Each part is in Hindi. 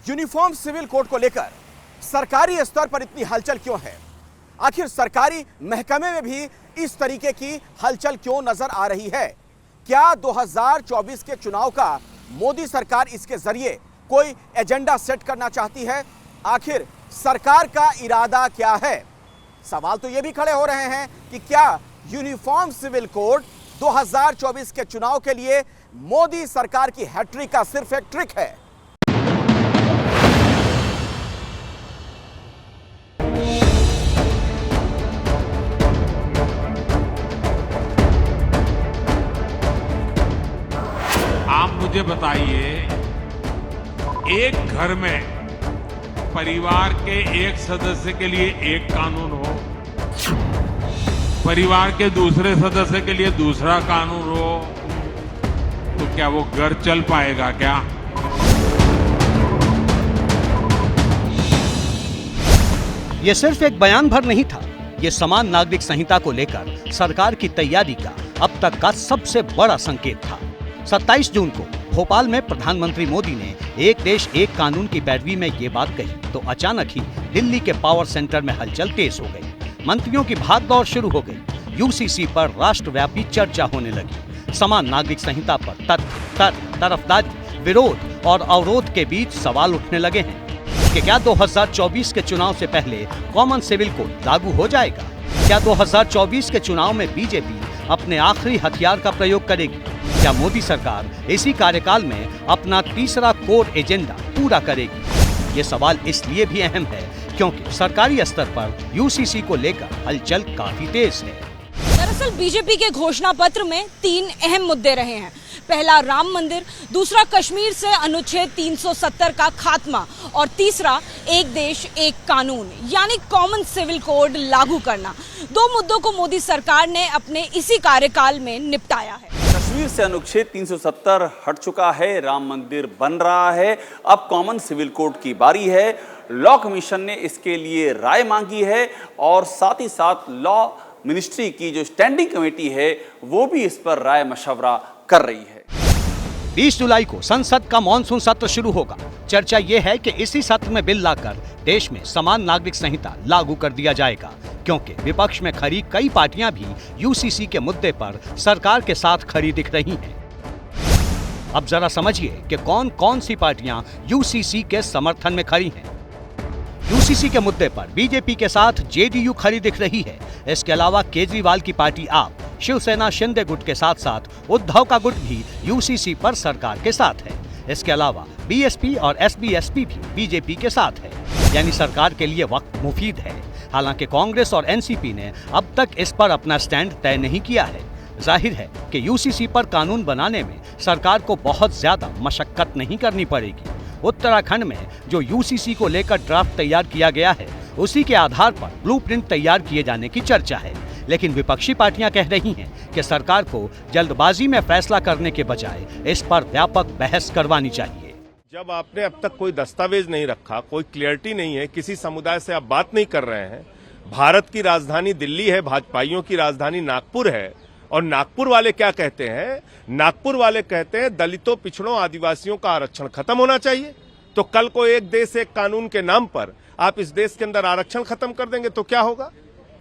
यूनिफॉर्म सिविल कोड को लेकर सरकारी स्तर पर इतनी हलचल क्यों है? आखिर सरकारी महकमे में भी इस तरीके की हलचल क्यों नजर आ रही है? क्या 2024 के चुनाव का मोदी सरकार इसके जरिए कोई एजेंडा सेट करना चाहती है? आखिर सरकार का इरादा क्या है? सवाल तो यह भी खड़े हो रहे हैं कि क्या यूनिफॉर्म सिविल कोड 2024 के चुनाव के लिए मोदी सरकार की हैट्रिक का सिर्फ एक ट्रिक है? आप मुझे बताइए, एक घर में परिवार के एक सदस्य के लिए एक कानून हो, परिवार के दूसरे सदस्य के लिए दूसरा कानून हो, तो क्या वो घर चल पाएगा क्या? ये सिर्फ एक बयान भर नहीं था, ये समान नागरिक संहिता को लेकर सरकार की तैयारी का अब तक का सबसे बड़ा संकेत था। 27 जून को भोपाल में प्रधानमंत्री मोदी ने एक देश एक कानून की पैरवी में ये बात कही तो अचानक ही दिल्ली के पावर सेंटर में हलचल तेज हो गई। मंत्रियों की भागदौड़ शुरू हो गई। यूसीसी पर राष्ट्रव्यापी चर्चा होने लगी। समान नागरिक संहिता पर तथ्य, तरफदारी, विरोध और अवरोध के बीच सवाल उठने लगे हैं कि क्या 2024 के चुनाव से पहले कॉमन सिविल कोड लागू हो जाएगा? क्या 2024 के चुनाव में बीजेपी अपने आखिरी हथियार का प्रयोग करेगी? क्या मोदी सरकार इसी कार्यकाल में अपना तीसरा कोर एजेंडा पूरा करेगी? ये सवाल इसलिए भी अहम है क्योंकि सरकारी स्तर पर यूसीसी को लेकर हलचल काफी तेज है। दरअसल बीजेपी के घोषणा पत्र में 3 अहम मुद्दे रहे हैं। पहला राम मंदिर, दूसरा कश्मीर से अनुच्छेद 370 का खात्मा और तीसरा एक देश एक कानून यानी कॉमन सिविल कोड लागू करना। 2 मुद्दों को मोदी सरकार ने अपने इसी कार्यकाल में निपटाया है। कश्मीर से अनुच्छेद 370 हट चुका है, राम मंदिर बन रहा है, अब कॉमन सिविल कोड की बारी है। लॉ कमीशन ने इसके लिए राय मांगी है और साथ ही साथ लॉ मिनिस्ट्री की जो स्टैंडिंग कमेटी है वो भी इस पर राय मशवरा कर रही है। 20 जुलाई को संसद का मॉनसून सत्र शुरू होगा। चर्चा ये है कि इसी सत्र में बिल लाकर देश में समान नागरिक संहिता लागू कर दिया जाएगा, क्योंकि विपक्ष में खड़ी कई पार्टियां भी यूसीसी के मुद्दे पर सरकार के साथ खड़ी दिख रही हैं। अब जरा समझिए कि कौन कौन सी पार्टियां यूसीसी के समर्थन में खड़ी हैं। यूसीसी के मुद्दे पर बीजेपी के साथ जेडीयू खड़ी दिख रही है। इसके अलावा केजरीवाल की पार्टी आप, शिवसेना शिंदे गुट के साथ साथ उद्धव का गुट भी यूसीसी पर सरकार के साथ है। इसके अलावा बीएसपी और एसबीएसपी भी बीजेपी के साथ है, यानी सरकार के लिए वक्त मुफीद है। हालांकि कांग्रेस और एनसीपी ने अब तक इस पर अपना स्टैंड तय नहीं किया है। जाहिर है कि यूसीसी पर कानून बनाने में सरकार को बहुत ज्यादा मशक्कत नहीं करनी पड़ेगी। उत्तराखंड में जो यूसीसी को लेकर ड्राफ्ट तैयार किया गया है उसी के आधार पर ब्लूप्रिंट तैयार किए जाने की चर्चा है। लेकिन विपक्षी पार्टियां कह रही हैं कि सरकार को जल्दबाजी में फैसला करने के बजाय इस पर व्यापक बहस करवानी चाहिए। जब आपने अब तक कोई दस्तावेज नहीं रखा, कोई क्लियरिटी नहीं है, किसी समुदाय से आप बात नहीं कर रहे हैं, भारत की राजधानी दिल्ली है, भाजपाइयों की राजधानी नागपुर है, और नागपुर वाले क्या कहते हैं? नागपुर वाले कहते हैं दलितों, पिछड़ों, आदिवासियों का आरक्षण खत्म होना चाहिए। तो कल को एक देश एक कानून के नाम पर आप इस देश के अंदर आरक्षण खत्म कर देंगे तो क्या होगा?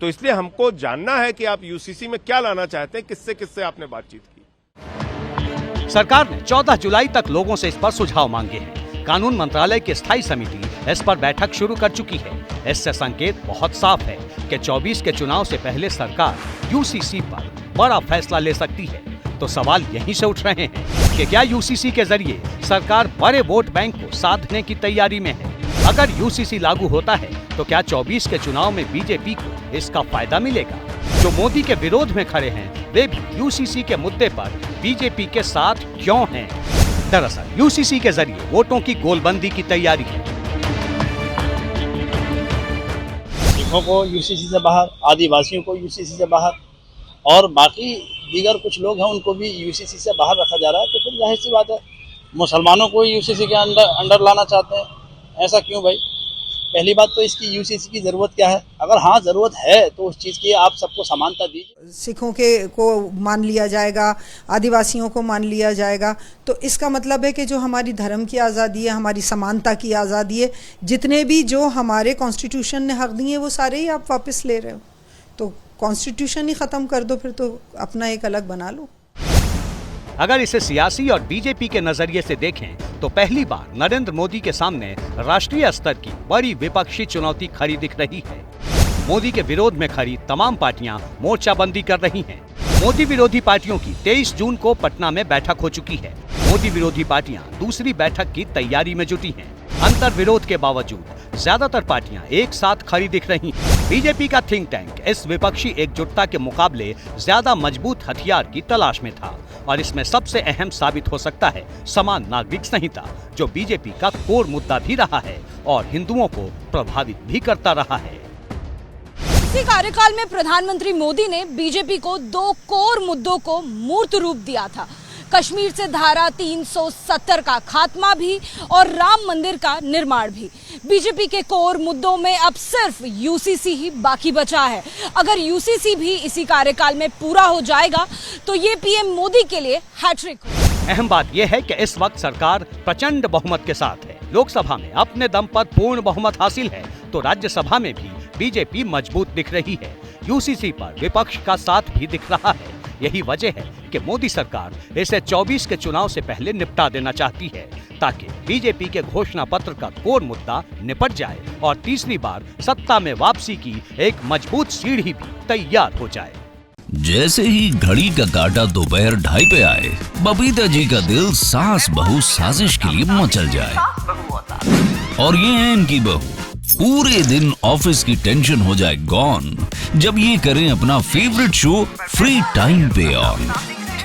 तो इसलिए हमको जानना है कि आप यूसीसी में क्या लाना चाहते हैं, किससे किससे आपने बातचीत की। सरकार ने 14 जुलाई तक लोगों से इस पर सुझाव मांगे हैं। कानून मंत्रालय की स्थायी समिति इस पर बैठक शुरू कर चुकी है। इससे संकेत बहुत साफ है कि 24 के चुनाव से पहले सरकार यूसीसी पर बड़ा फैसला ले सकती है। तो सवाल यहीं से उठ रहे हैं कि क्या यूसीसी के जरिए सरकार बड़े वोट बैंक को साधने की तैयारी में है? अगर यूसीसी लागू होता है तो क्या 24 के चुनाव में बीजेपी को इसका फायदा मिलेगा? जो मोदी के विरोध में खड़े हैं वे भी यूसीसी के मुद्दे पर बीजेपी के साथ क्यों हैं? दरअसल यूसीसी के जरिए वोटों की गोलबंदी की तैयारी है। सिखों को यूसीसी से बाहर, आदिवासियों को यूसीसी से बाहर और बाकी दीगर कुछ लोग हैं उनको भी यूसीसी से बाहर रखा जा रहा है। तो फिर जाहिर सी बात है मुसलमानों को यूसीसी के अंडर लाना चाहते हैं। ऐसा क्यों भाई? पहली बात तो इसकी यूसीसी की जरूरत क्या है? अगर हाँ जरूरत है तो उस चीज की आप सबको समानता दीजिए। सिखों के को मान लिया जाएगा, आदिवासियों को मान लिया जाएगा, तो इसका मतलब है कि जो हमारी धर्म की आज़ादी है, हमारी समानता की आज़ादी है, जितने भी जो हमारे कॉन्स्टिट्यूशन ने हक दिए वो सारे ही आप वापस ले रहे हो। तो कॉन्स्टिट्यूशन ही ख़त्म कर दो, फिर तो अपना एक अलग बना लो। अगर इसे सियासी और बीजेपी के नजरिए से देखें तो पहली बार नरेंद्र मोदी के सामने राष्ट्रीय स्तर की बड़ी विपक्षी चुनौती खड़ी दिख रही है। मोदी के विरोध में खड़ी तमाम पार्टियां मोर्चाबंदी कर रही हैं। मोदी विरोधी पार्टियों की 23 जून को पटना में बैठक हो चुकी है। मोदी विरोधी पार्टियां दूसरी बैठक की तैयारी में जुटी हैं। अंतर विरोध के बावजूद ज्यादातर पार्टियां एक साथ खड़ी दिख रही हैं। बीजेपी का थिंक टैंक इस विपक्षी एकजुटता के मुकाबले ज्यादा मजबूत हथियार की तलाश में था और इसमें सबसे अहम साबित हो सकता है समान नागरिक संहिता, जो बीजेपी का कोर मुद्दा भी रहा है और हिंदुओं को प्रभावित भी करता रहा है। इसी कार्यकाल में प्रधानमंत्री मोदी ने बीजेपी को 2 कोर मुद्दों को मूर्त रूप दिया था। कश्मीर से धारा 370 का खात्मा भी और राम मंदिर का निर्माण भी। बीजेपी के कोर मुद्दों में अब सिर्फ यूसीसी ही बाकी बचा है। अगर यूसीसी भी इसी कार्यकाल में पूरा हो जाएगा तो ये पीएम मोदी के लिए हैट्रिक होगा। अहम बात यह है कि इस वक्त सरकार प्रचंड बहुमत के साथ है। लोकसभा में अपने दम पर पूर्ण बहुमत हासिल है तो राज्यसभा में भी बीजेपी मजबूत दिख रही है। यूसीसी पर विपक्ष का साथ भी दिख रहा है। यही वजह है कि मोदी सरकार इसे 24 के चुनाव से पहले निपटा देना चाहती है ताकि बीजेपी के घोषणा पत्र का कोर मुद्दा निपट जाए और तीसरी बार सत्ता में वापसी की एक मजबूत सीढ़ी भी तैयार हो जाए। जैसे ही घड़ी का काटा दोपहर 2:30 पे आए, बबीता जी का दिल सास बहू साजिश के लिए मचल जाए। और ये है इनकी बहू, पूरे दिन ऑफिस की टेंशन हो जाए गॉन जब ये करें अपना फेवरेट शो फ्री टाइम पे ऑन।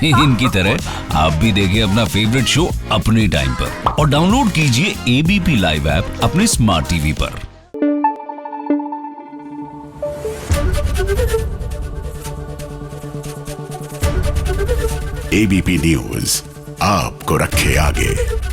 इनकी तरह आप भी देखिए अपना फेवरेट शो अपने टाइम पर और डाउनलोड कीजिए एबीपी लाइव ऐप अपने स्मार्ट टीवी पर। एबीपी न्यूज आपको रखे आगे।